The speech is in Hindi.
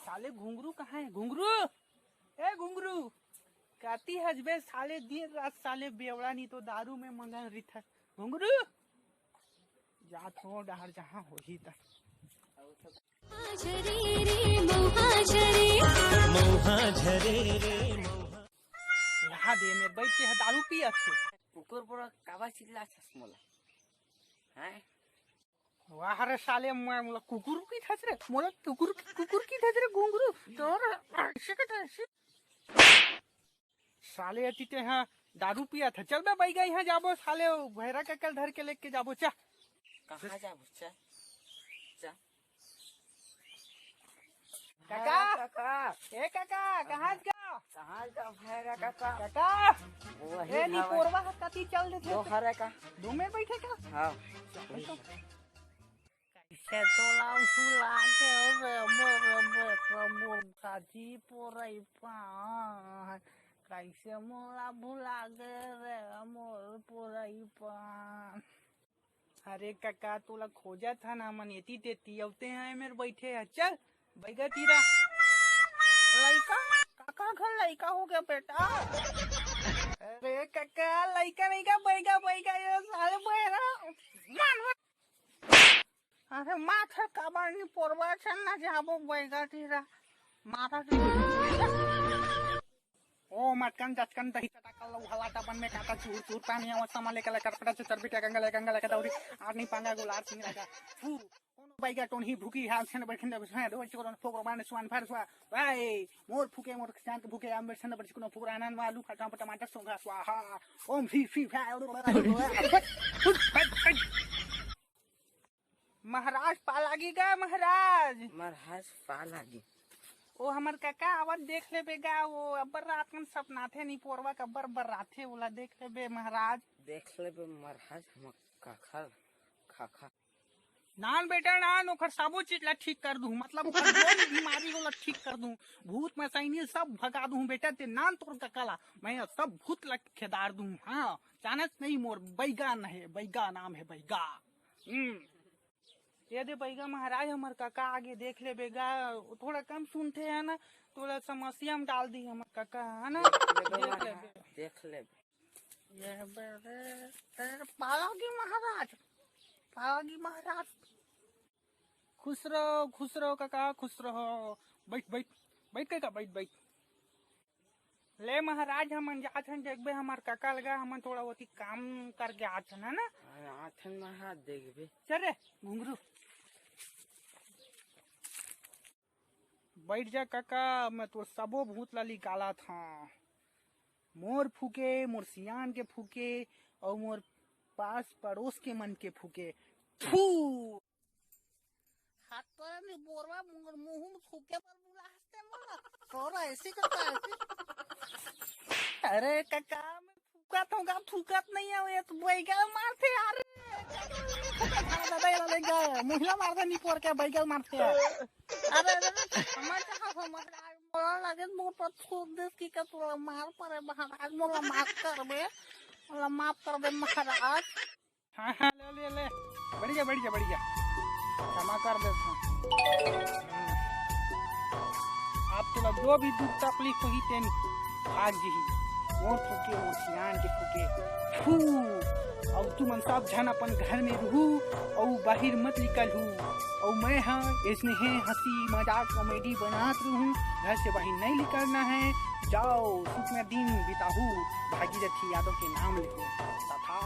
साले घुंगरू कहाँ है? घुंगरू, ए घुंगरू, काती हजबे साले दिन रात साले बेवड़ा नहीं तो दारू में मंगन रही था। घुंगरू जा थो डहर जहाँ हो ही तक यहाँ दे मेरे बैठ के दारू पिया थे। कुकुर पूरा काबा चिल्ला छस मोला हैं वाह रे साले मोला कुकुर की थस रे, मोला कुकुर की थस रे घुंगरू तोर ऐसे का ऐसे साले अतीते हाँ दारू पिया था। चल बे भाई गई यहाँ जाबो साले भैरा का कल धर के लेके जाबो। चा कहाँ जा बच्चा जा काका काका ए काका कहाँ जा कहाँ जा भैरा काका काका वही ए नी हवा कोरवा कती चल दे दो हरे का दो में बैठे का हाँ कैसे तो लाउ सुला के रे मोर साथी पोरई पा कैसे मोला भुला गए रे मोर पोरई पा। अरे काका तोला खोजा था ना मन एती तेती अवते हैं मेरे बैठे है। चल बैगा तीरा लइका काका घर लइका हो गया बेटा। अरे काका लइका नहीं का बैगा बैगा ये साले बैरा मान। अरे माथा काबानी पोरवा छन ना जाबो बैगा तीरा माथा ओ मटकन जटकन दही टटकल हलाटा बन में काटा चूर चूर पानी अवस्था माले कला करपटा से चरबिटा गंगला का दौरी आदमी पांगा गुलार सिंह लगा फू कोनो बैगा टोन ही भूखी हाल छन बैठन दे छन दो चिको फोक माने सुन फार सुआ भाई मोर फूके मोर शांत के भूखे आम छन बड़ चिको फूक आनन आलू फटा टमाटर सोंगा स्वाहा ओम फी फी महाराज पालागी का महाराज पालागी ओ हमर काका आवाज देख ले बेगा वो अब्बर रात में सपना थे नहीं पोरवा का अब्बर रात थे बोला देख ले बे महाराज देख ले बे महाराज हम काका खाखा नान बेटा नान ओखर सबो चीज ला ठीक कर दूं मतलब ओखर कोई बीमारी होला ठीक कर दूं भूत में सैनी सब भगा दूं बेटा ते नान तोर काकाला मैं सब भूत ला खेदार दूं। हाँ जानत नहीं मोर बैगा नहीं बैगा नाम है बैगा। ये दे बैगा महाराज हमार काका आगे देख ले बेगा थोड़ा कम सुनते हैं ना थोड़ा समस्या में डाल दी हमार काका है ना देख ले ये पालागी महाराज खुश रहो काका खुश रहो। बैठ बैठ बैठ काका बैठ बैठ ले महाराज हम जात हन देखबे हमार काका लगा हम थोड़ा होती काम करके आत है ना आथन महाराज देखबे चल रे घुंगरू बैठ जा काका मैं तो सबो भूत ला निकाला था मोर फूके मोर सियान के फूके और मोर पास पड़ोस के मन के फूके फू हाथ पर नहीं बोरवा मुंह में फूके पर बुला हंसते मोला थोड़ा ऐसे करता है। अरे काका मैं फूकत नहीं है तो बैगल मारते यार महिला मारते नहीं पोर के बैगल मारते अरे लगे मोर पर थूक दे की का तोला मार पड़े महाराज मोला माफ कर दे महाराज। हाँ हाँ ले बढ़ जा क्षमा कर दे। आप तोला जो भी दुख तकलीफ हुई तेन भाग जी मोर फूके मोर सियान के फूके फू और तुम सब जन अपन घर में रहू और बाहर मत निकल हूँ और मैं हाँ इसने हंसी मजाक कॉमेडी बनात रहूँ घर से बाहर नहीं निकलना है। जाओ सुख में दिन बिताहू भागीरथी यादव के नाम लिखो तथा